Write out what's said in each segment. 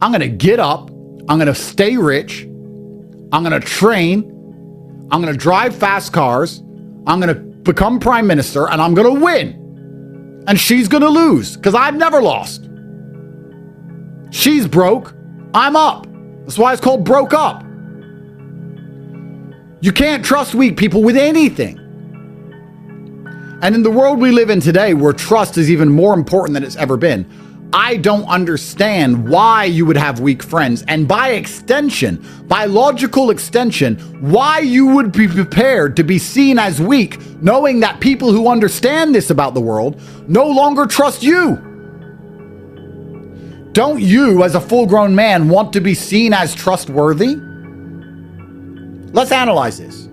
I'm going to get up. I'm going to stay rich. I'm going to train. I'm going to drive fast cars. I'm going to become prime minister and I'm going to win. And she's going to lose because I've never lost. She's broke. I'm up. That's why it's called broke up. You can't trust weak people with anything. And in the world we live in today, where trust is even more important than it's ever been, I don't understand why you would have weak friends. And by extension, by logical extension, why you would be prepared to be seen as weak, knowing that people who understand this about the world no longer trust you. Don't you, as a full-grown man, want to be seen as trustworthy? Let's analyze this.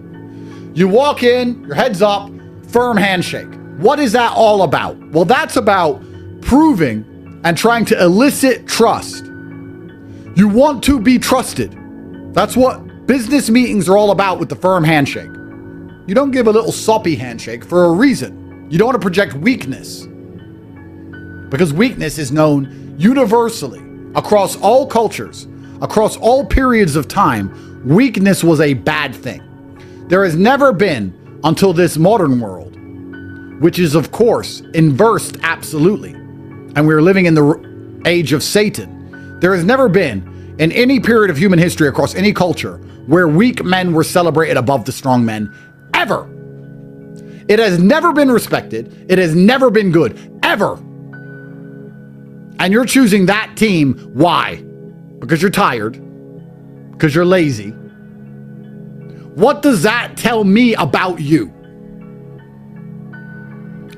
You walk in, your head's up, firm handshake. What is that all about? Well, that's about proving and trying to elicit trust. You want to be trusted. That's what business meetings are all about with the firm handshake. You don't give a little soppy handshake for a reason. You don't want to project weakness. Because weakness is known universally across all cultures, across all periods of time. Weakness was a bad thing. There has never been, until this modern world, which is of course inversed absolutely, and we're living in the age of Satan. There has never been, in any period of human history across any culture, where weak men were celebrated above the strong men, ever. It has never been respected. It has never been good, ever. And you're choosing that team. Why? Because you're tired. Because you're lazy. What does that tell me about you?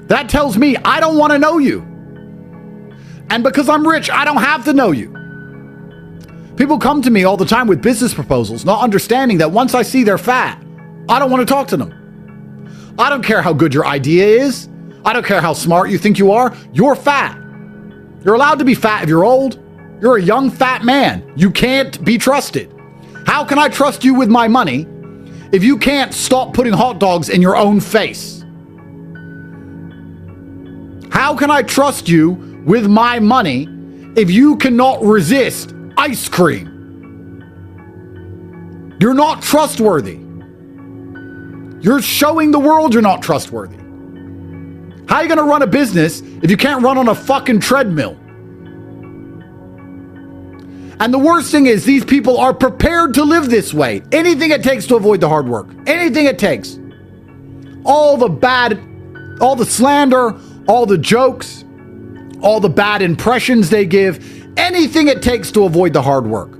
That tells me I don't want to know you. And because I'm rich, I don't have to know you. People come to me all the time with business proposals, not understanding that once I see they're fat, I don't want to talk to them. I don't care how good your idea is. I don't care how smart you think you are. You're fat. You're allowed to be fat if you're old. You're a young fat man. You can't be trusted. How can I trust you with my money if you can't stop putting hot dogs in your own face? How can I trust you with my money if you cannot resist ice cream? You're not trustworthy. You're showing the world you're not trustworthy. How are you going to run a business if you can't run on a fucking treadmill? And the worst thing is these people are prepared to live this way. Anything it takes to avoid the hard work. Anything it takes. All the bad, all the slander, all the jokes, all the bad impressions they give. Anything it takes to avoid the hard work.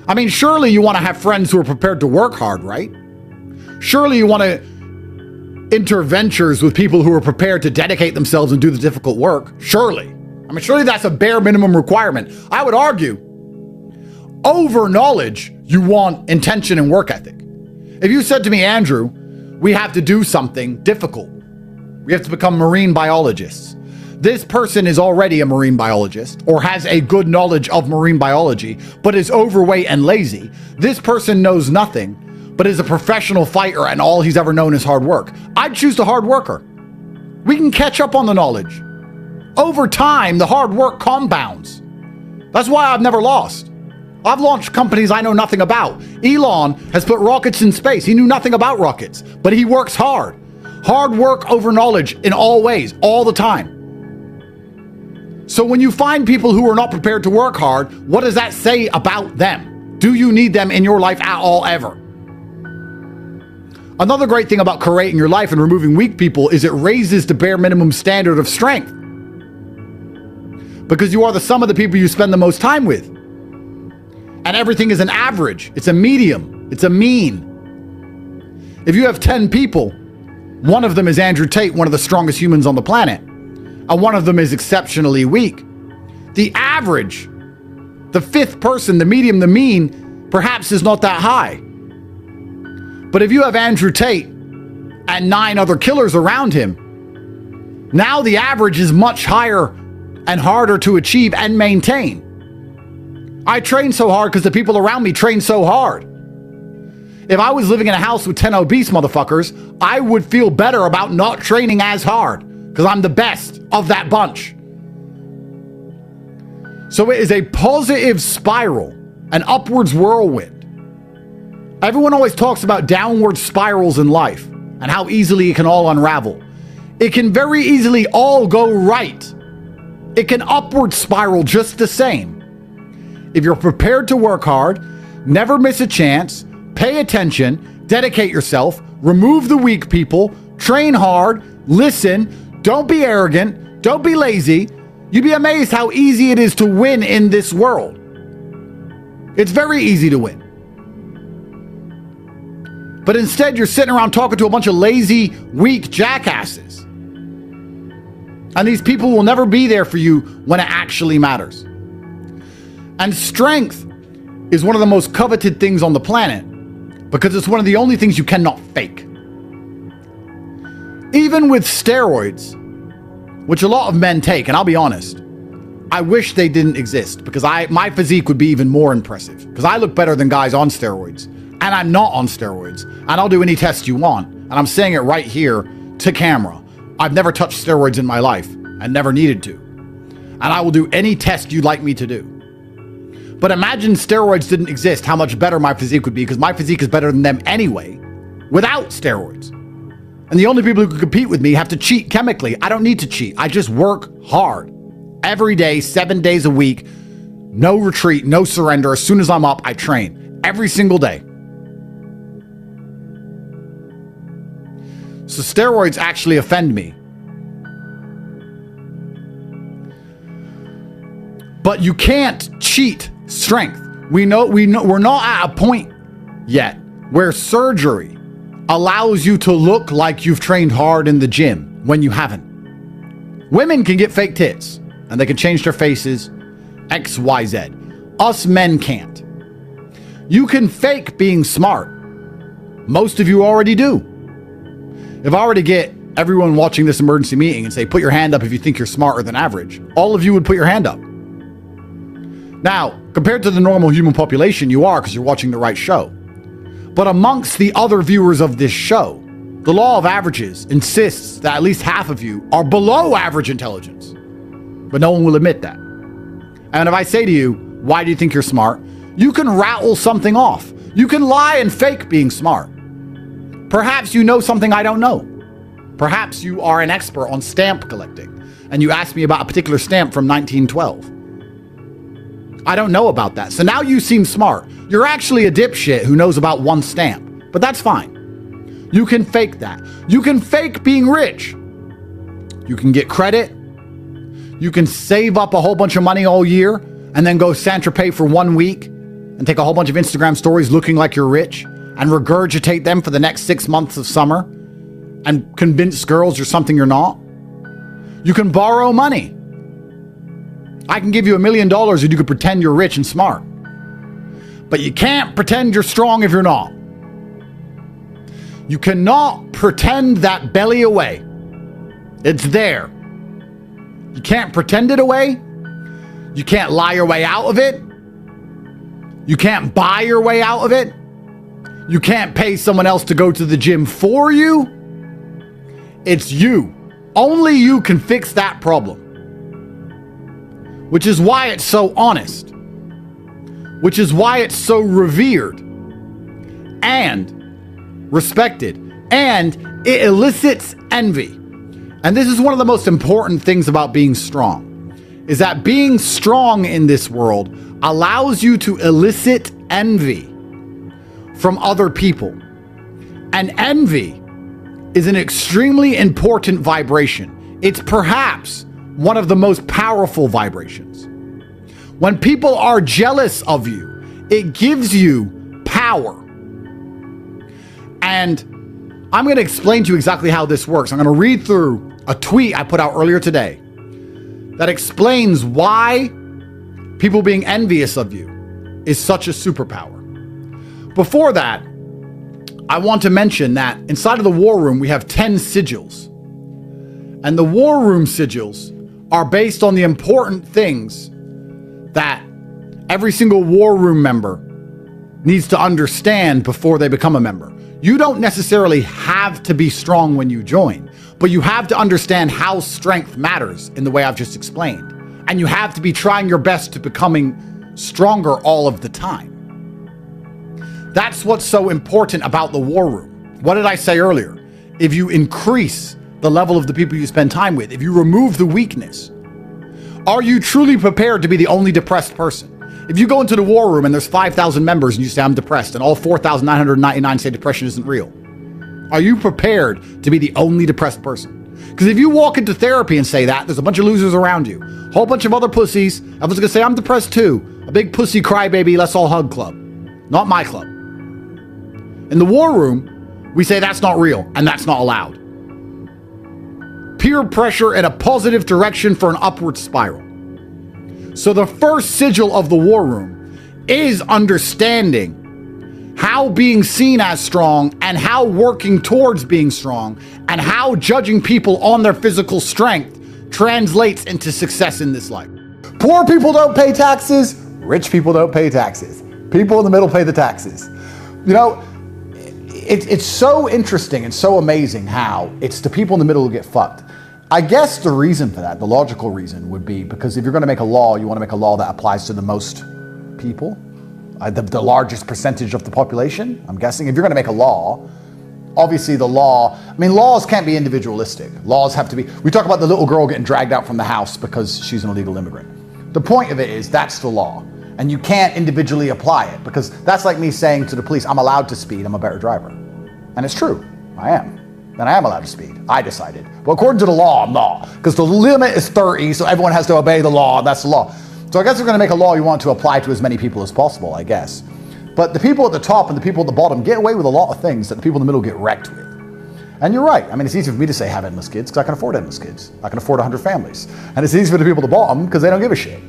I mean, surely you want to have friends who are prepared to work hard, right? Surely you want to enter ventures with people who are prepared to dedicate themselves and do the difficult work. Surely. I mean, surely that's a bare minimum requirement. I would argue, over knowledge, you want intention and work ethic. If you said to me, Andrew, we have to do something difficult. We have to become marine biologists. This person is already a marine biologist or has a good knowledge of marine biology, but is overweight and lazy. This person knows nothing, but is a professional fighter and all he's ever known is hard work. I'd choose the hard worker. We can catch up on the knowledge. Over time, the hard work compounds. That's why I've never lost. I've launched companies I know nothing about. Elon has put rockets in space. He knew nothing about rockets, but he works hard. Hard work over knowledge in all ways, all the time. So when you find people who are not prepared to work hard, what does that say about them? Do you need them in your life at all, ever? Another great thing about creating your life and removing weak people is it raises the bare minimum standard of strength. Because you are the sum of the people you spend the most time with. And everything is an average. It's a medium. It's a mean. If you have 10 people, one of them is Andrew Tate, one of the strongest humans on the planet, and one of them is exceptionally weak. The average, the fifth person, the medium, the mean, perhaps is not that high. But if you have Andrew Tate and 9 other killers around him, now the average is much higher and harder to achieve and maintain. I train so hard because the people around me train so hard. If I was living in a house with 10 obese motherfuckers, I would feel better about not training as hard because I'm the best of that bunch. So it is a positive spiral, an upwards whirlwind. Everyone always talks about downward spirals in life and how easily it can all unravel. It can very easily all go right. It can upward spiral just the same. If you're prepared to work hard, never miss a chance, pay attention, dedicate yourself, remove the weak people, train hard, listen, don't be arrogant, don't be lazy, you'd be amazed how easy it is to win in this world. It's very easy to win. But instead, you're sitting around talking to a bunch of lazy, weak jackasses. And these people will never be there for you when it actually matters. And strength is one of the most coveted things on the planet because it's one of the only things you cannot fake. Even with steroids, which a lot of men take, and I'll be honest, I wish they didn't exist because my physique would be even more impressive because I look better than guys on steroids, and I'm not on steroids, and I'll do any test you want, and I'm saying it right here to camera. I've never touched steroids in my life and never needed to, and I will do any test you'd like me to do. But imagine steroids didn't exist, how much better my physique would be, because my physique is better than them anyway without steroids. And the only people who can compete with me have to cheat chemically. I don't need to cheat. I just work hard every day, 7 days a week. No retreat, no surrender. As soon as I'm up, I train every single day. So steroids actually offend me. But you can't cheat strength. We're not at a point yet where surgery allows you to look like you've trained hard in the gym when you haven't. Women can get fake tits and they can change their faces, X, Y, Z. Us men can't. You can fake being smart. Most of you already do. If I were to get everyone watching this emergency meeting and say, put your hand up if you think you're smarter than average, all of you would put your hand up. Now, compared to the normal human population, you are because you're watching the right show. But amongst the other viewers of this show, the law of averages insists that at least half of you are below average intelligence. But no one will admit that. And if I say to you, why do you think you're smart? You can rattle something off. You can lie and fake being smart. Perhaps you know something I don't know. Perhaps you are an expert on stamp collecting and you ask me about a particular stamp from 1912. I don't know about that. So now you seem smart. You're actually a dipshit who knows about one stamp, but that's fine. You can fake that. You can fake being rich. You can get credit. You can save up a whole bunch of money all year and then go Saint-Tropez for 1 week and take a whole bunch of Instagram stories looking like you're rich and regurgitate them for the next 6 months of summer and convince girls you're something you're not. You can borrow money. I can give you $1 million and you could pretend you're rich and smart. But you can't pretend you're strong if you're not. You cannot pretend that belly away. It's there. You can't pretend it away. You can't lie your way out of it. You can't buy your way out of it. You can't pay someone else to go to the gym for you. It's you. Only you can fix that problem. Which is why it's so honest. Which is why it's so revered and respected. And it elicits envy. And this is one of the most important things about being strong, is that being strong in this world allows you to elicit envy from other people. And envy is an extremely important vibration. It's perhaps one of the most powerful vibrations. When people are jealous of you, it gives you power. And I'm going to explain to you exactly how this works. I'm going to read through a tweet I put out earlier today that explains why people being envious of you is such a superpower. Before that, I want to mention that inside of the war room, we have 10 sigils. And the war room sigils are based on the important things that every single war room member needs to understand before they become a member. You don't necessarily have to be strong when you join, but you have to understand how strength matters in the way I've just explained. And you have to be trying your best to becoming stronger all of the time. That's what's so important about the war room. What did I say earlier? If you increase the level of the people you spend time with, if you remove the weakness, are you truly prepared to be the only depressed person? If you go into the war room and there's 5,000 members and you say, I'm depressed, and all 4,999 say depression isn't real, are you prepared to be the only depressed person? Because if you walk into therapy and say that, there's a bunch of losers around you. A whole bunch of other pussies. Everyone's going to say, I'm depressed too. A big pussy crybaby, let's all hug club. Not my club. In the war room, we say that's not real and that's not allowed. Peer pressure in a positive direction for an upward spiral. So the first sigil of the war room is understanding how being seen as strong and how working towards being strong and how judging people on their physical strength translates into success in this life. Poor people don't pay taxes. Rich people don't pay taxes. People in the middle pay the taxes. You know, it's so interesting and so amazing how it's the people in the middle who get fucked. I guess the reason for that, the logical reason, would be because if you're going to make a law, you want to make a law that applies to the most people, the largest percentage of the population. I'm guessing if you're going to make a law, obviously the law, I mean, laws can't be individualistic. Laws have to be, we talk about the little girl getting dragged out from the house because she's an illegal immigrant. The point of it is that's the law. And you can't individually apply it because that's like me saying to the police, I'm allowed to speed, I'm a better driver. And it's true, I am. And I am allowed to speed. I decided. Well, according to the law, I'm not. Because the limit is 30, so everyone has to obey the law, and that's the law. So I guess if you're going to make a law, you want it to apply to as many people as possible, I guess. But the people at the top and the people at the bottom get away with a lot of things that the people in the middle get wrecked with. And you're right. I mean, it's easy for me to say have endless kids because I can afford endless kids. I can afford 100 families. And it's easy for the people at the bottom because they don't give a shit.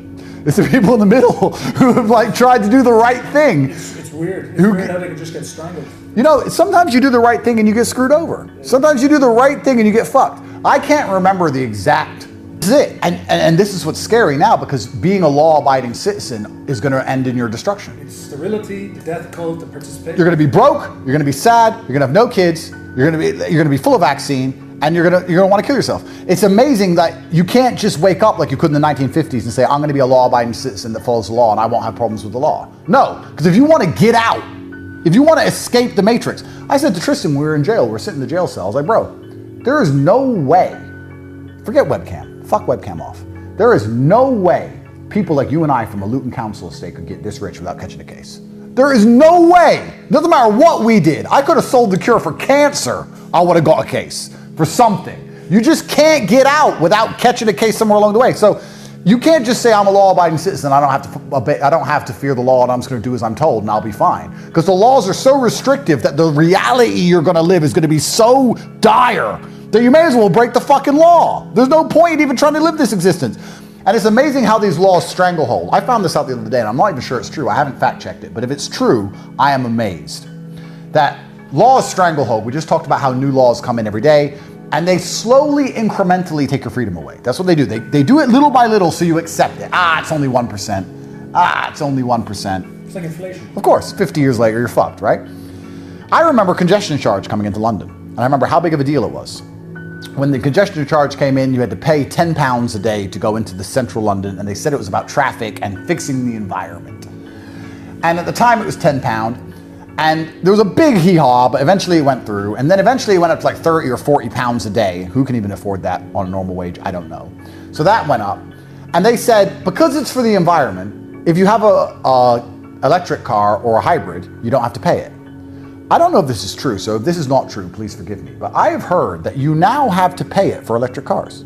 It's the people in the middle who have like tried to do the right thing. It's weird. It's weird how they can just get strangled. You know, sometimes you do the right thing and you get screwed over. Sometimes you do the right thing and you get fucked. I can't remember the exact. This is it. And this is what's scary now because being a law-abiding citizen is going to end in your destruction. It's sterility, the death cult, the participation. You're going to be broke. You're going to be sad. You're going to have no kids. You're going to be full of vaccine, and you're going to want to kill yourself. It's amazing that you can't just wake up like you could in the 1950s and say, I'm going to be a law-abiding citizen that follows the law and I won't have problems with the law. No, because if you want to get out, if you want to escape the matrix, I said to Tristan, we were in jail, we're sitting in the jail cell, I was like, bro, there is no way, forget webcam, fuck webcam off. There is no way people like you and I from a Luton Council estate could get this rich without catching a case. There is no way, doesn't matter what we did. I could have sold the cure for cancer, I would have got a case for something. You just can't get out without catching a case somewhere along the way. So you can't just say I'm a law-abiding citizen. I don't have to fear the law, and I'm just going to do as I'm told, and I'll be fine. Because the laws are so restrictive that the reality you're going to live is going to be so dire that you may as well break the fucking law. There's no point in even trying to live this existence. And it's amazing how these laws stranglehold. I found this out the other day, and I'm not even sure it's true. I haven't fact-checked it, but if it's true, I am amazed that laws stranglehold. We just talked about how new laws come in every day. And they slowly, incrementally take your freedom away. That's what they do. They do it little by little so you accept it. It's only 1%. It's only 1%. It's like inflation. Of course, 50 years later, you're fucked, right? I remember congestion charge coming into London. And I remember how big of a deal it was. When the congestion charge came in, you had to pay £10 a day to go into the central London. And they said it was about traffic and fixing the environment. And at the time, it was £10. And there was a big hee-haw, but eventually it went through. And then eventually it went up to like 30 or 40 pounds a day. Who can even afford that on a normal wage? I don't know. So that went up. And they said, because it's for the environment, if you have a electric car or a hybrid, you don't have to pay it. I don't know if this is true, so if this is not true, please forgive me. But I have heard that you now have to pay it for electric cars.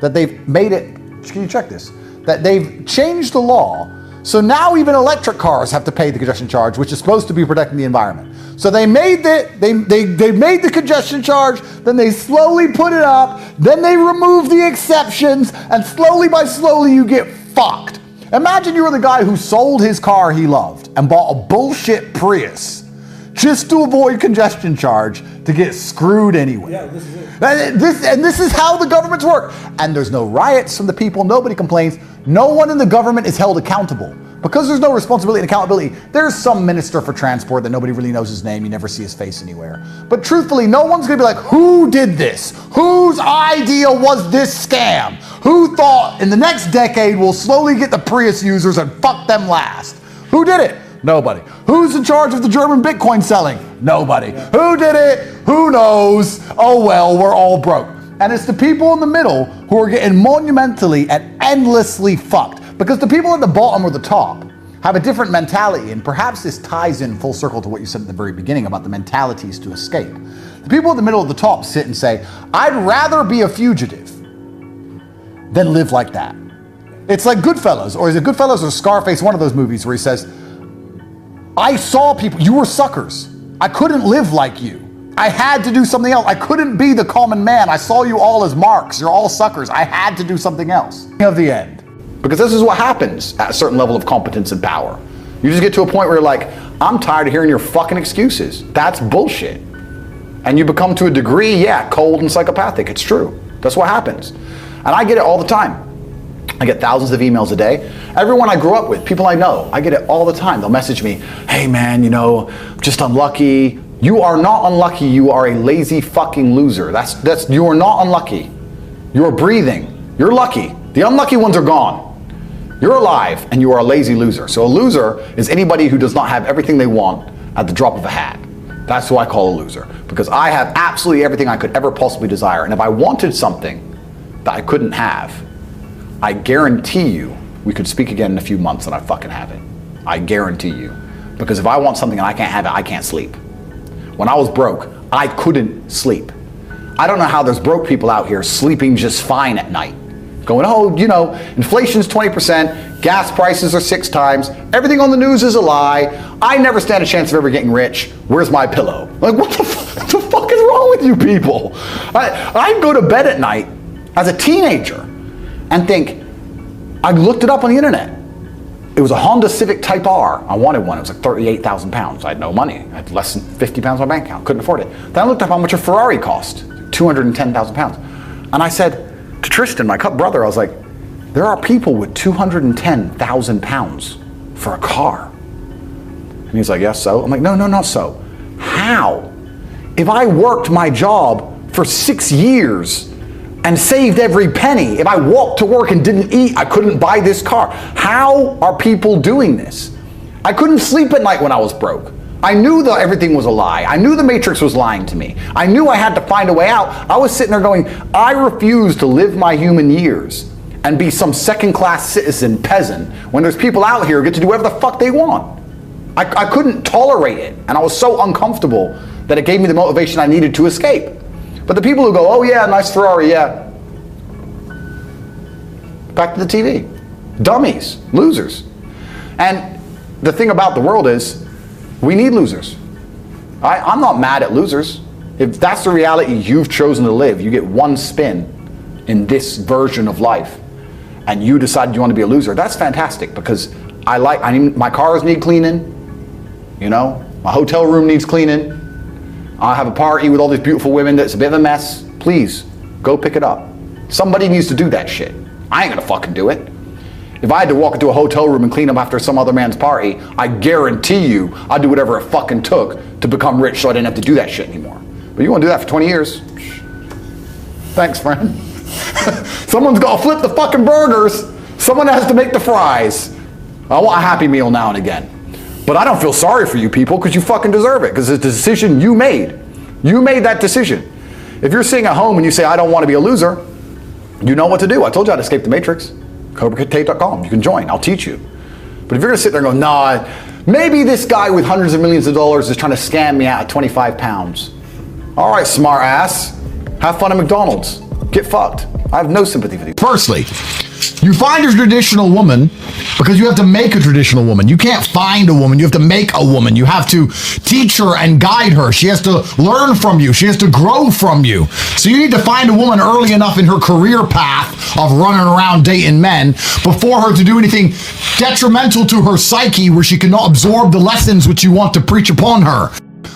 That they've made it, can you check this? That they've changed the law. So now even electric cars have to pay the congestion charge, which is supposed to be protecting the environment. So they made they made the congestion charge, then they slowly put it up, then they removed the exceptions, and slowly by slowly you get fucked. Imagine you were the guy who sold his car he loved and bought a bullshit Prius just to avoid congestion charge to get screwed anyway. Yeah, this is it. And this is how the governments work. And there's no riots from the people, nobody complains. No one in the government is held accountable. Because there's no responsibility and accountability, there's some minister for transport that nobody really knows his name, you never see his face anywhere. But truthfully, no one's gonna be like, who did this? Whose idea was this scam? Who thought in the next decade we'll slowly get the Prius users and fuck them last? Who did it? Nobody. Who's in charge of the German Bitcoin selling? Nobody. Who did it? Who knows? Oh well, we're all broke. And it's the people in the middle who are getting monumentally and endlessly fucked. Because the people at the bottom or the top have a different mentality, and perhaps this ties in full circle to what you said at the very beginning about the mentalities to escape. The people at the middle of the top sit and say, I'd rather be a fugitive than live like that. It's like Goodfellas, or is it Goodfellas or Scarface, one of those movies where he says, I saw people, you were suckers. I couldn't live like you. I had to do something else. I couldn't be the common man. I saw you all as marks. You're all suckers. I had to do something else. Of the end. Because this is what happens at a certain level of competence and power. You just get to a point where you're like, I'm tired of hearing your fucking excuses. That's bullshit. And you become to a degree, yeah, cold and psychopathic. It's true. That's what happens. And I get it all the time. I get thousands of emails a day. Everyone I grew up with, people I know, I get it all the time. They'll message me, hey man, you know, just unlucky. You are not unlucky, you are a lazy fucking loser. You are not unlucky. You are breathing. You're lucky. The unlucky ones are gone. You're alive and you are a lazy loser. So a loser is anybody who does not have everything they want at the drop of a hat. That's who I call a loser. Because I have absolutely everything I could ever possibly desire. And if I wanted something that I couldn't have, I guarantee you we could speak again in a few months and I fucking have it. I guarantee you. Because if I want something and I can't have it, I can't sleep. When I was broke, I couldn't sleep. I don't know how there's broke people out here sleeping just fine at night. Going, oh, you know, inflation's 20%, gas prices are 6 times, everything on the news is a lie, I never stand a chance of ever getting rich, where's my pillow? Like, what the fuck is wrong with you people? I go to bed at night as a teenager and think, I looked it up on the internet. It was a Honda Civic Type R. I wanted one. It was like 38,000 pounds. I had no money. I had less than 50 pounds in my bank account. Couldn't afford it. Then I looked up how much a Ferrari cost. 210,000 pounds. And I said to Tristan, my brother, I was like, there are people with 210,000 pounds for a car. And he's like, yes, so? I'm like, no, not so. How? If I worked my job for 6 years and saved every penny, if I walked to work and didn't eat, I couldn't buy this car. How are people doing this? I couldn't sleep at night when I was broke. I knew that everything was a lie. I knew the Matrix was lying to me. I knew I had to find a way out. I was sitting there going, I refuse to live my human years and be some second-class citizen peasant when there's people out here who get to do whatever the fuck they want. I couldn't tolerate it, and I was so uncomfortable that it gave me the motivation I needed to escape. But the people who go, oh yeah, nice Ferrari, yeah. Back to the TV. Dummies, losers. And the thing about the world is, we need losers. I'm not mad at losers. If that's the reality you've chosen to live, you get one spin in this version of life, and you decide you want to be a loser, that's fantastic, because my cars need cleaning, you know, my hotel room needs cleaning, I have a party with all these beautiful women that's a bit of a mess. Please, go pick it up. Somebody needs to do that shit. I ain't gonna fucking do it. If I had to walk into a hotel room and clean up after some other man's party, I guarantee you I'd do whatever it fucking took to become rich so I didn't have to do that shit anymore. But you wanna do that for 20 years? Thanks, friend. Someone's gotta flip the fucking burgers. Someone has to make the fries. I want a Happy Meal now and again. But I don't feel sorry for you people because you fucking deserve it, because it's a decision you made. You made that decision. If you're sitting at home and you say, I don't want to be a loser, you know what to do. I told you how to escape the Matrix. CobraTate.com. You can join. I'll teach you. But if you're going to sit there and go, nah, maybe this guy with hundreds of millions of dollars is trying to scam me out of 25 pounds. All right, smart ass. Have fun at McDonald's. Get fucked. I have no sympathy for you. Firstly, you find a traditional woman because you have to make a traditional woman. You can't find a woman, you have to make a woman. You have to teach her and guide her. She has to learn from you. She has to grow from you. So you need to find a woman early enough in her career path of running around dating men before her to do anything detrimental to her psyche where she cannot absorb the lessons which you want to preach upon her.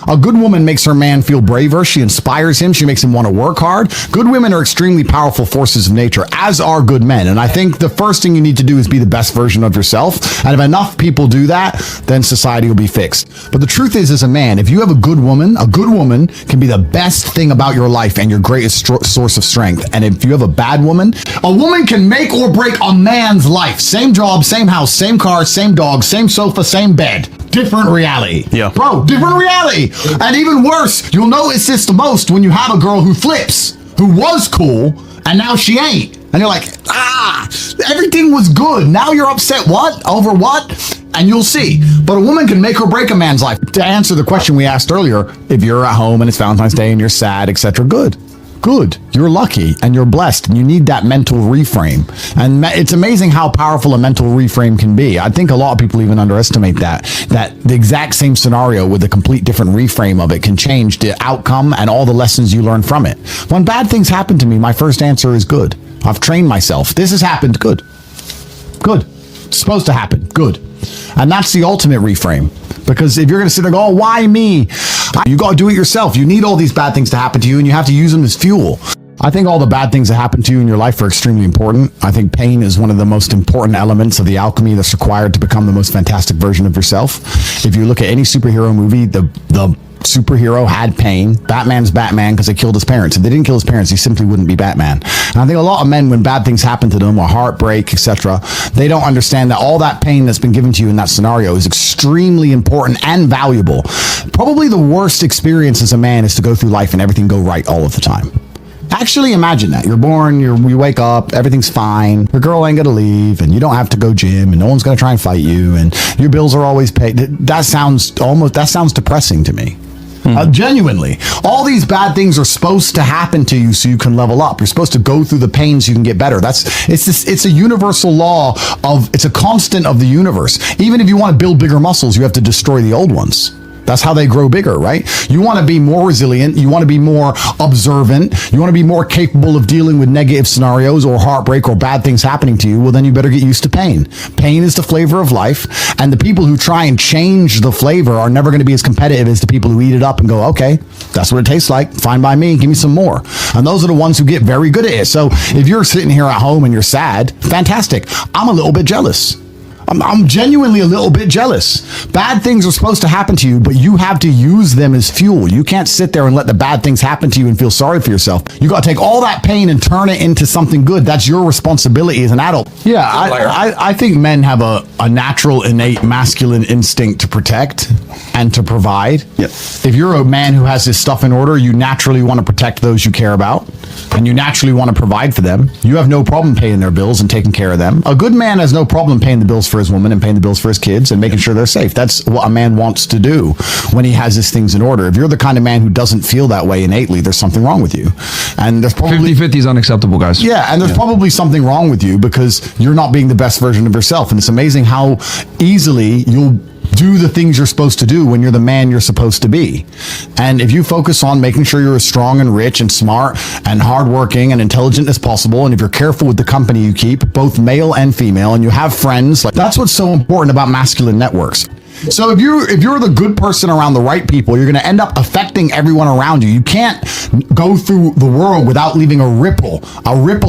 A good woman makes her man feel braver. She inspires him. She makes him want to work hard. Good women are extremely powerful forces of nature, as are good men. And I think the first thing you need to do is be the best version of yourself. And if enough people do that, then society will be fixed. But the truth is, as a man, if you have a good woman can be the best thing about your life and your greatest source of strength. And if you have a bad woman, a woman can make or break a man's life. Same job, same house, same car, same dog, same sofa, same bed. Different reality. Yeah. Bro, different reality. And even worse, you'll notice this the most when you have a girl who flips, who was cool, and now she ain't. And you're like, everything was good. Now you're upset. What? Over what? And you'll see. But a woman can make or break a man's life. To answer the question we asked earlier, if you're at home and it's Valentine's Day and you're sad, etc., good. You're lucky and you're blessed, and you need that mental reframe. And it's amazing how powerful a mental reframe can be. I think a lot of people even underestimate that the exact same scenario with a complete different reframe of it can change the outcome and all the lessons you learn from it. When bad things happen to me, my first answer is good. I've trained myself. This has happened. Good. It's supposed to happen. Good. And that's the ultimate reframe. Because if you're going to sit there and go, oh, why me? You got to do it yourself. You need all these bad things to happen to you, and you have to use them as fuel. I think all the bad things that happen to you in your life are extremely important. I think pain is one of the most important elements of the alchemy that's required to become the most fantastic version of yourself. If you look at any superhero movie, the superhero had pain. Batman's Batman because they killed his parents. If they didn't kill his parents, he simply wouldn't be Batman. And I think a lot of men, when bad things happen to them, or heartbreak, etc., they don't understand that all that pain that's been given to you in that scenario is extremely important and valuable. Probably the worst experience as a man is to go through life and everything go right all of the time. Actually imagine that. You're born, you wake up, everything's fine, your girl ain't gonna leave, and you don't have to go gym, and no one's gonna try and fight you, and your bills are always paid. That sounds depressing to me. Genuinely, all these bad things are supposed to happen to you so you can level up. You're supposed to go through the pain so you can get better. It's a universal law it's a constant of the universe. Even if you want to build bigger muscles, you have to destroy the old ones. That's how they grow bigger, right? You want to be more resilient. You want to be more observant. You want to be more capable of dealing with negative scenarios or heartbreak or bad things happening to you. Well, then you better get used to pain. Pain is the flavor of life. And the people who try and change the flavor are never going to be as competitive as the people who eat it up and go, okay, that's what it tastes like. Fine by me. Give me some more. And those are the ones who get very good at it. So if you're sitting here at home and you're sad, fantastic. I'm a little bit jealous. I'm genuinely a little bit jealous. Bad things are supposed to happen to you, but you have to use them as fuel. You can't sit there and let the bad things happen to you and feel sorry for yourself. You got to take all that pain and turn it into something good. That's your responsibility as an adult. Yeah, I think men have a natural, innate masculine instinct to protect and to provide. Yep. If you're a man who has his stuff in order, you naturally want to protect those you care about, and you naturally want to provide for them. You have no problem paying their bills and taking care of them. A good man has no problem paying the bills for his woman and paying the bills for his kids and making sure they're safe. That's what a man wants to do when he has his things in order. If you're the kind of man who doesn't feel that way innately, there's something wrong with you. And there's probably 50-50 is unacceptable, guys. Yeah, and there's probably something wrong with you because you're not being the best version of yourself. And it's amazing how easily you'll do the things you're supposed to do when you're the man you're supposed to be. And if you focus on making sure you're as strong and rich and smart and hardworking and intelligent as possible, and if you're careful with the company you keep, both male and female, and you have friends, like that's what's so important about masculine networks. So if you're the good person around the right people, you're going to end up affecting everyone around you. You can't go through the world without leaving a ripple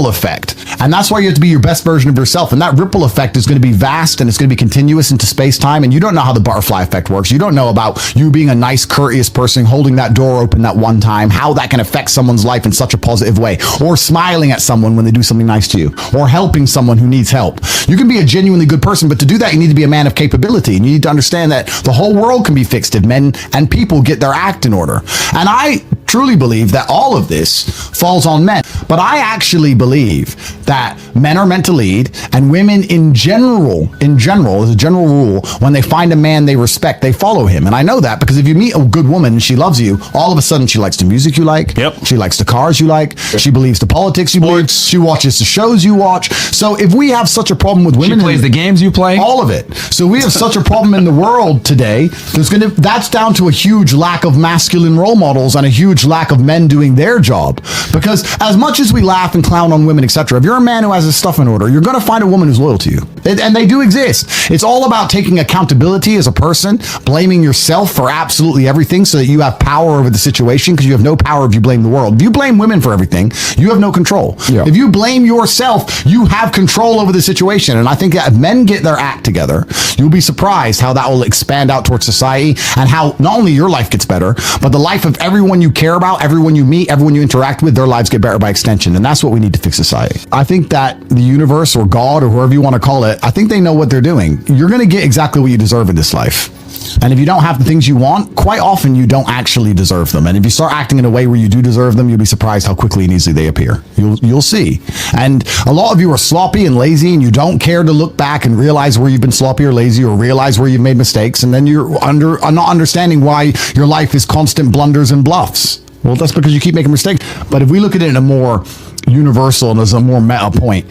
effect. And that's why you have to be your best version of yourself. And that ripple effect is going to be vast and it's going to be continuous into space-time. And you don't know how the butterfly effect works. You don't know about you being a nice, courteous person, holding that door open that one time, how that can affect someone's life in such a positive way, or smiling at someone when they do something nice to you, or helping someone who needs help. You can be a genuinely good person, but to do that, you need to be a man of capability. And you need to understand that the whole world can be fixed if men and people get their act in order. And I truly believe that all of this falls on men. But I actually believe that men are meant to lead, and women in general, as a general rule, when they find a man they respect, they follow him. And I know that because if you meet a good woman and she loves you, all of a sudden she likes the music you like. Yep. She likes the cars you like. She believes the politics you believe. She watches the shows you watch. So if we have such a problem with women, she plays the games you play. All of it. So we have such a problem in the world today. That's down to a huge lack of masculine role models and a huge huge lack of men doing their job. Because as much as we laugh and clown on women, etc., if you're a man who has his stuff in order, you're going to find a woman who's loyal to you. And they do exist. It's all about taking accountability as a person, blaming yourself for absolutely everything so that you have power over the situation, because you have no power if you blame the world. If you blame women for everything, you have no control. Yeah. If you blame yourself, you have control over the situation. And I think that if men get their act together, you'll be surprised how that will expand out towards society, and how not only your life gets better, but the life of everyone you care about, everyone you meet, everyone you interact with, their lives get better by extension. And that's what we need to fix society. I think that the universe or God or whoever you want to call it, I think they know what they're doing. You're going to get exactly what you deserve in this life. And if you don't have the things you want, quite often you don't actually deserve them. And if you start acting in a way where you do deserve them, you'll be surprised how quickly and easily they appear. You'll see. And a lot of you are sloppy and lazy, and you don't care to look back and realize where you've been sloppy or lazy, or realize where you've made mistakes. And then you're not understanding why your life is constant blunders and bluffs. Well, that's because you keep making mistakes. But if we look at it in a more universal and as a more meta point,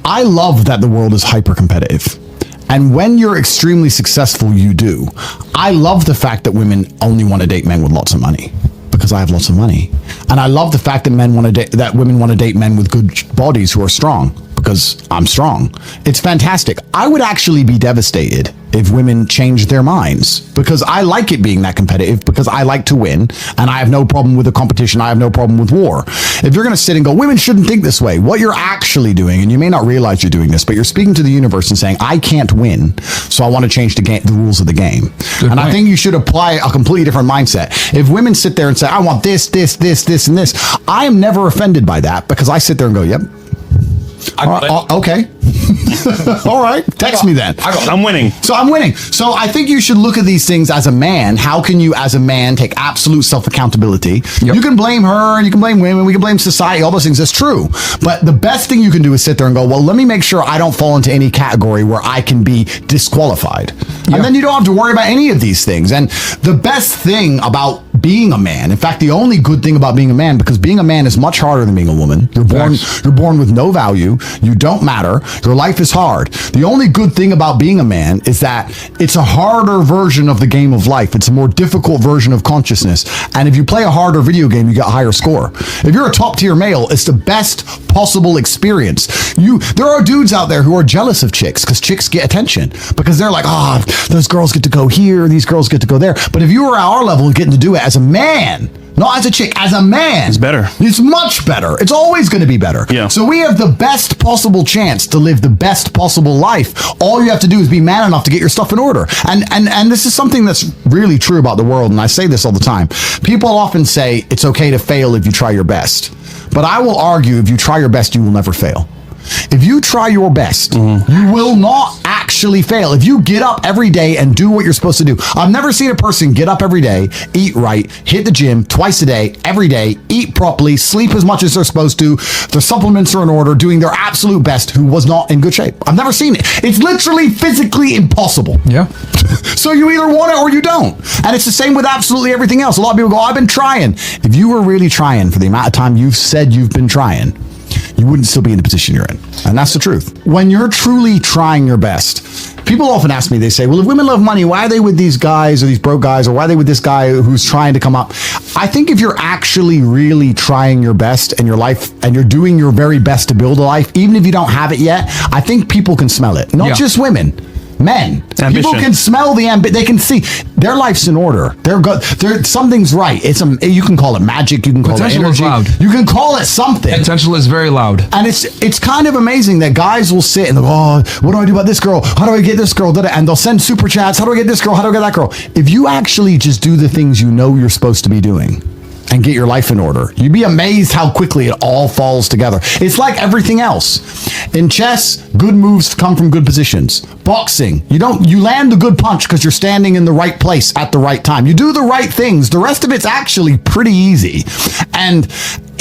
I love that the world is hyper competitive. And when you're extremely successful, you do. I love the fact that women only want to date men with lots of money, because I have lots of money. And I love the fact that women want to date men with good bodies who are strong, because I'm strong. It's fantastic. I would actually be devastated if women changed their minds, because I like it being that competitive, because I like to win, and I have no problem with the competition. I have no problem with war. If you're going to sit and go, women shouldn't think this way, what you're actually doing, and you may not realize you're doing this, but you're speaking to the universe and saying, I can't win, so I want to change the rules of the game. Good point. I think you should apply a completely different mindset. If women sit there and say, I want this, and this, I am never offended by that, because I sit there and go, yep. Okay. All right. Text me then. I'm winning. So I'm winning. So I think you should look at these things as a man. How can you, as a man, take absolute self-accountability? Yep. You can blame her, and you can blame women, we can blame society, all those things. That's true. But the best thing you can do is sit there and go, well, let me make sure I don't fall into any category where I can be disqualified. Yep. And then you don't have to worry about any of these things. And the best thing about being a man, in fact, the only good thing about being a man, because being a man is much harder than being a woman. You're born with no value. You don't matter. Your life is hard. The only good thing about being a man is that it's a harder version of the game of life. It's a more difficult version of consciousness. And if you play a harder video game, you get a higher score. If you're a top tier male, it's the best possible experience. There are dudes out there who are jealous of chicks, because chicks get attention, because they're like, those girls get to go here, these girls get to go there. But if you were at our level and getting to do it as a man, not as a chick, as a man, it's better. It's much better. It's always going to be better. Yeah. So we have the best possible chance to live the best possible life. All you have to do is be man enough to get your stuff in order. And this is something that's really true about the world. And I say this all the time. People often say it's okay to fail if you try your best. But I will argue, if you try your best, you will never fail. If you try your best, you will not actually fail. If you get up every day and do what you're supposed to do. I've never seen a person get up every day, eat right, hit the gym twice a day, every day, eat properly, sleep as much as they're supposed to, their supplements are in order, doing their absolute best, who was not in good shape. I've never seen it. It's literally physically impossible. Yeah. So you either want it or you don't. And it's the same with absolutely everything else. A lot of people go, I've been trying. If you were really trying for the amount of time you've said you've been trying, you wouldn't still be in the position you're in. And that's the truth. When you're truly trying your best, people often ask me, they say, well, if women love money, why are they with these guys or these broke guys, or why are they with this guy who's trying to come up? I think if you're actually really trying your best in your life, and you're doing your very best to build a life, even if you don't have it yet, I think people can smell it. Not just women. Men. Ambition. People can smell the they can see their life's in order. They're good. Something's right. You can call it magic. You can call it energy. Is loud. You can call it something. Potential is very loud. And it's kind of amazing that guys will sit and go, what do I do about this girl? How do I get this girl? And they'll send super chats. How do I get this girl? How do I get that girl? If you actually just do the things you know you're supposed to be doing and get your life in order, you'd be amazed how quickly it all falls together. It's like everything else. In chess, good moves come from good positions. Boxing, you land the good punch because you're standing in the right place at the right time. You do the right things. The rest of it's actually pretty easy. And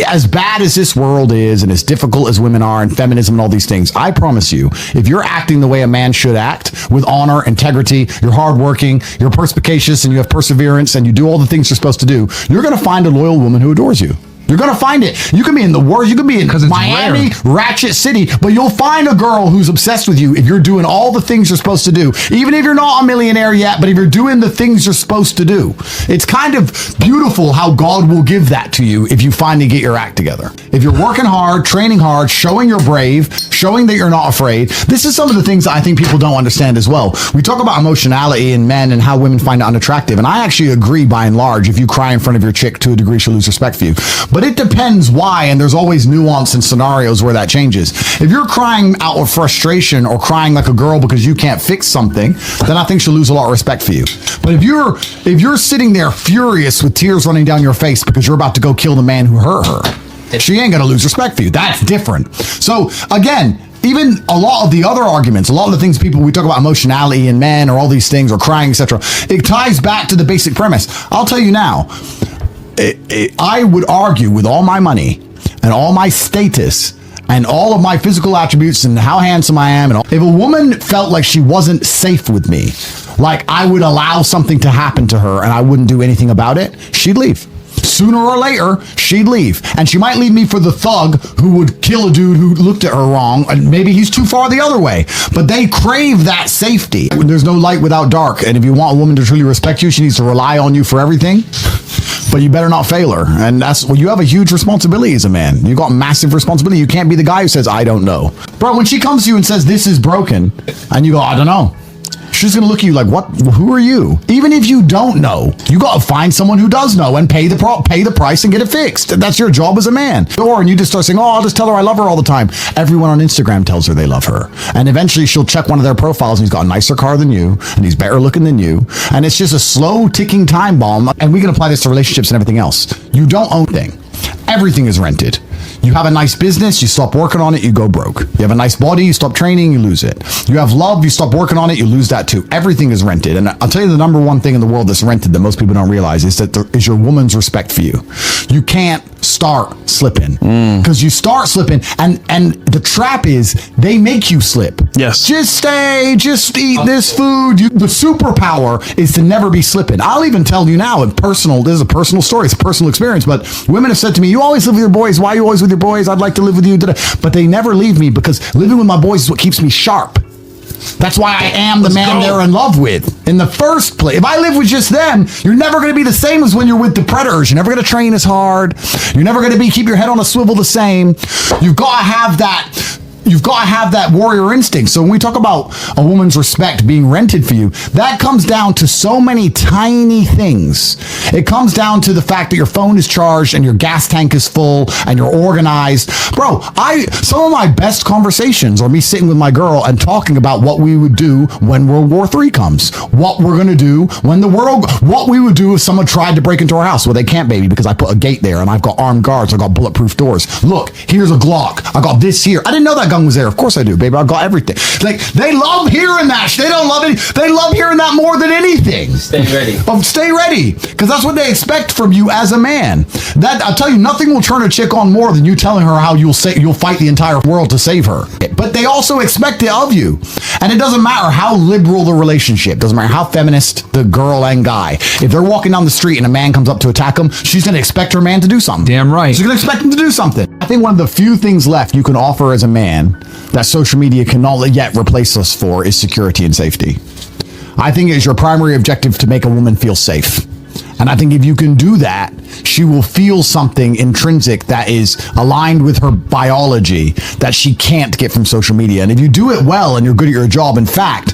as bad as this world is, and as difficult as women are, and feminism and all these things, I promise you, if you're acting the way a man should act, with honor, integrity, you're hardworking, you're perspicacious, and you have perseverance, and you do all the things you're supposed to do, you're going to find a loyal woman who adores you. You're gonna find it. You can be in the worst. You can be in 'Cause it's Miami, rare. ratchet city, but you'll find a girl who's obsessed with you if you're doing all the things you're supposed to do. Even if you're not a millionaire yet, but if you're doing the things you're supposed to do. It's kind of beautiful how God will give that to you if you finally get your act together. If you're working hard, training hard, showing you're brave, showing that you're not afraid. This is some of the things that I think people don't understand as well. We talk about emotionality in men and how women find it unattractive, and I actually agree by and large. If you cry in front of your chick, to a degree she'll lose respect for you. But it depends why, and there's always nuance and scenarios where that changes. If you're crying out of frustration or crying like a girl because you can't fix something, then I think she'll lose a lot of respect for you. But if you're sitting there furious with tears running down your face because you're about to go kill the man who hurt her, she ain't gonna lose respect for you. That's different. So again, even a lot of the other arguments, a lot of the things we talk about emotionality in men or all these things or crying, etc. It ties back to the basic premise. I'll tell you now, I would argue with all my money and all my status and all of my physical attributes and how handsome I am, and all, if a woman felt like she wasn't safe with me, like I would allow something to happen to her and I wouldn't do anything about it, she'd leave. Sooner or later, she'd leave. And she might leave me for the thug who would kill a dude who looked at her wrong, and maybe he's too far the other way. But they crave that safety. There's no light without dark, and if you want a woman to truly respect you, she needs to rely on you for everything. But you better not fail her. And you have a huge responsibility as a man. You got massive responsibility. You can't be the guy who says, I don't know. Bro, when she comes to you and says, this is broken, and you go, I don't know, she's gonna look at you like, what? Who are you? Even if you don't know, you gotta find someone who does know and pay the price and get it fixed. That's your job as a man. And you just start saying, I'll just tell her I love her all the time. Everyone on Instagram tells her they love her. And eventually she'll check one of their profiles and he's got a nicer car than you, and he's better looking than you. And it's just a slow ticking time bomb. And we can apply this to relationships and everything else. You don't own anything. Everything is rented. You have a nice business, you stop working on it, you go broke. You have a nice body, you stop training, you lose it. You have love, you stop working on it, you lose that too. Everything is rented. And I'll tell you the number one thing in the world that's rented that most people don't realize is that there is your woman's respect for you. You can't start slipping because you start slipping, and the trap is they make you slip. Yes. Just eat this food. The superpower is to never be slipping. I'll even tell you now, this is a personal story, it's a personal experience, but women have said to me, you always live with your boys. Why are you always with your boys? I'd like to live with you. But they never leave me because living with my boys is what keeps me sharp. That's why I am the man they're in love with in the first place. If I live with just them, you're never going to be the same as when you're with the predators. You're never going to train as hard. You're never going to keep your head on a swivel the same. You've got to have that. You've got to have that warrior instinct. So when we talk about a woman's respect being rented for you, that comes down to so many tiny things. It comes down to the fact that your phone is charged and your gas tank is full and you're organized. Bro, some of my best conversations are me sitting with my girl and talking about what we would do when World War III comes. What we're going to do what we would do if someone tried to break into our house. Well, they can't, baby, because I put a gate there and I've got armed guards. I've got bulletproof doors. Look, here's a Glock. I got this here. I didn't know that gun was there. Of course I do, baby. I got everything. Like, they love hearing that. They don't love it. They love hearing that more than anything. Stay ready. Stay ready, because that's what they expect from you as a man. That I'll tell you, nothing will turn a chick on more than you telling her how you'll fight the entire world to save her. But they also expect it of you, and it doesn't matter how liberal the relationship. Doesn't matter how feminist the girl and guy. If they're walking down the street and a man comes up to attack them, she's going to expect her man to do something. Damn right. She's going to expect him to do something. I think one of the few things left you can offer as a man that social media cannot yet replace us for is security and safety. I think it is your primary objective to make a woman feel safe. And I think if you can do that, she will feel something intrinsic that is aligned with her biology that she can't get from social media. And if you do it well and you're good at your job, in fact,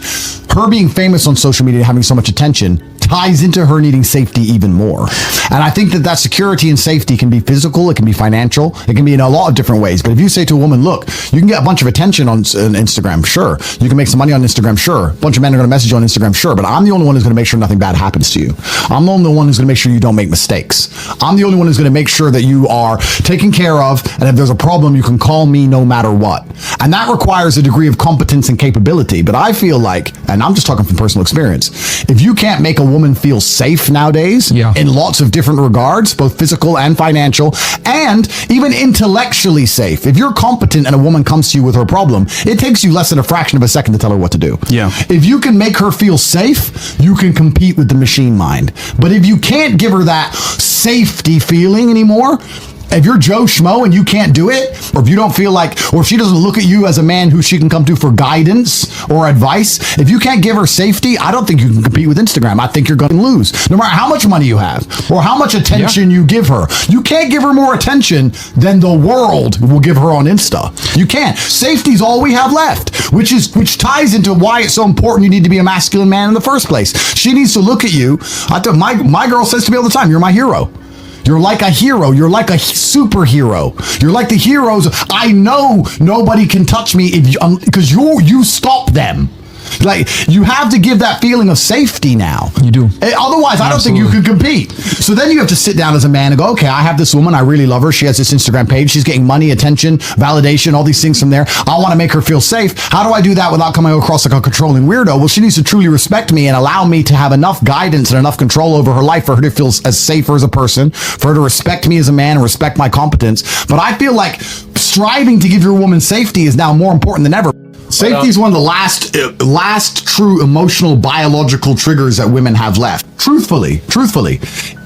her being famous on social media, having so much attention, ties into her needing safety even more. And I think that security and safety can be physical, it can be financial, it can be in a lot of different ways. But if you say to a woman, look, you can get a bunch of attention on Instagram, sure. You can make some money on Instagram, sure. A bunch of men are going to message you on Instagram, sure. But I'm the only one who's going to make sure nothing bad happens to you. I'm the only one who's going to make sure you don't make mistakes. I'm the only one who's going to make sure that you are taken care of, and if there's a problem, you can call me no matter what. And that requires a degree of competence and capability. But I feel like, and I'm just talking from personal experience, if you can't make a woman feel safe nowadays in lots of different regards, both physical and financial, and even intellectually safe. If you're competent and a woman comes to you with her problem, it takes you less than a fraction of a second to tell her what to do. Yeah. If you can make her feel safe, you can compete with the machine mind. But if you can't give her that safety feeling anymore, If you're Joe Schmo and you can't do it, or if you don't feel like, or if she doesn't look at you as a man who she can come to for guidance or advice, if you can't give her safety, I don't think you can compete with Instagram. I think you're going to lose, no matter how much money you have or how much attention you give her. You can't give her more attention than the world will give her on Insta. You can't. Safety's all we have left, which ties into why it's so important you need to be a masculine man in the first place. She needs to look at you. My girl says to me all the time, "You're my hero. You're like a hero. You're like a superhero. You're like the heroes. I know nobody can touch me because you stop them." Like, you have to give that feeling of safety now. You do. Otherwise, I don't think you could compete. So then you have to sit down as a man and go, okay, I have this woman. I really love her. She has this Instagram page. She's getting money, attention, validation, all these things from there. I want to make her feel safe. How do I do that without coming across like a controlling weirdo? Well, she needs to truly respect me and allow me to have enough guidance and enough control over her life for her to feel as safer as a person, for her to respect me as a man and respect my competence. But I feel like striving to give your woman safety is now more important than ever. Safety is one of the last true emotional biological triggers that women have left. Truthfully,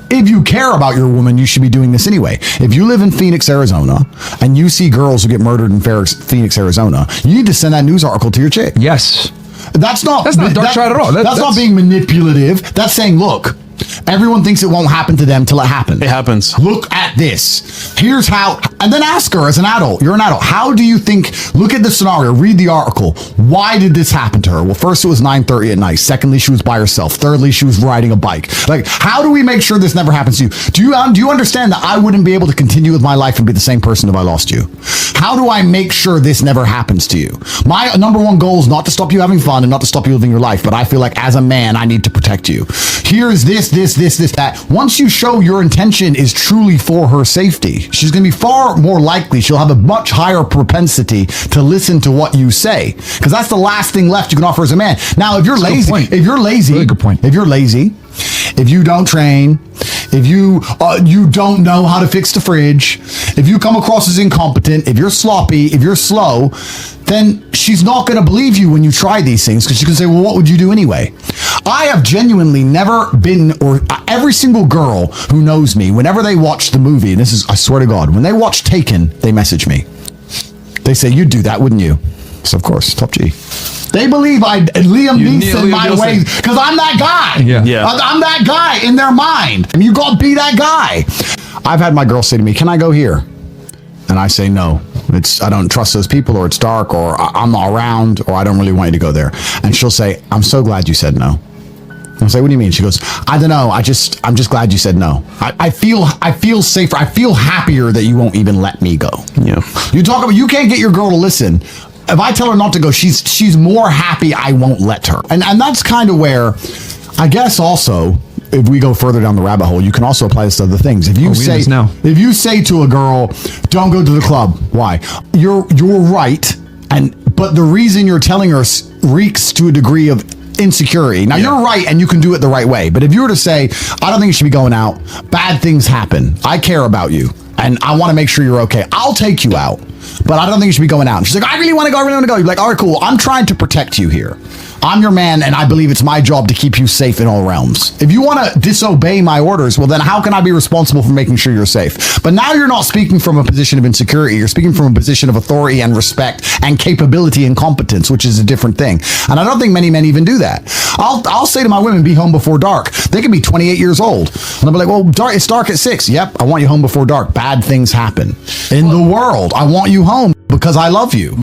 if you care about your woman, you should be doing this anyway. If you live in Phoenix, Arizona, and you see girls who get murdered in Phoenix, Arizona, you need to send that news article to your chick. Yes. That's not dark side at all. That's not being manipulative. That's saying, look, everyone thinks it won't happen to them till it happens. It happens. Look at this. Here's how, and then ask her as an adult. You're an adult. How do you think, look at the scenario, read the article. Why did this happen to her? Well, first it was 9:30 at night. Secondly, she was by herself. Thirdly, she was riding a bike. Like, how do we make sure this never happens to you? Do you understand that I wouldn't be able to continue with my life and be the same person if I lost you? How do I make sure this never happens to you? My number one goal is not to stop you having fun and not to stop you living your life, but I feel like as a man, I need to protect you. Here's this, that. Once you show your intention is truly for her safety, she's going to be far more likely, she'll have a much higher propensity to listen to what you say, because that's the last thing left you can offer as a man. Now, if you're lazy, Really good point. if you're lazy, if you don't train, if you don't know how to fix the fridge, if you come across as incompetent, if you're sloppy, if you're slow, then she's not going to believe you when you try these things, because she can say, well, what would you do anyway? I have genuinely never been, or every single girl who knows me, whenever they watch the movie, and this is, I swear to God, when they watch Taken, they message me. They say, you'd do that, wouldn't you? So of course, top G. They believe Liam Neeson my ways, because I'm that guy. Yeah. I'm that guy in their mind. And you got to be that guy. I've had my girl say to me, can I go here? And I say, no, I don't trust those people, or it's dark, or I'm not around, or I don't really want you to go there. And she'll say, I'm so glad you said no. I'll say, what do you mean? She goes, I don't know. I'm just glad you said no. I feel safer. I feel happier that you won't even let me go. Yeah. You can't get your girl to listen. If I tell her not to go, she's more happy I won't let her. And that's kind of where, I guess also, if we go further down the rabbit hole, you can also apply this to other things. If you say to a girl, don't go to the club, why? You're right, but the reason you're telling her reeks to a degree of insecurity. Now, you're right, and you can do it the right way. But if you were to say, I don't think you should be going out, bad things happen, I care about you, and I want to make sure you're okay, I'll take you out, but I don't think you should be going out. And she's like, I really want to go. You're like, all right, cool. I'm trying to protect you here. I'm your man, and I believe it's my job to keep you safe in all realms. If you want to disobey my orders, well, then how can I be responsible for making sure you're safe? But now you're not speaking from a position of insecurity. You're speaking from a position of authority and respect and capability and competence, which is a different thing. And I don't think many men even do that. I'll say to my women, be home before dark. They can be 28 years old. And I'll be like, well, it's dark at 6. Yep, I want you home before dark. Bad things happen in the world. I want you home because I love you.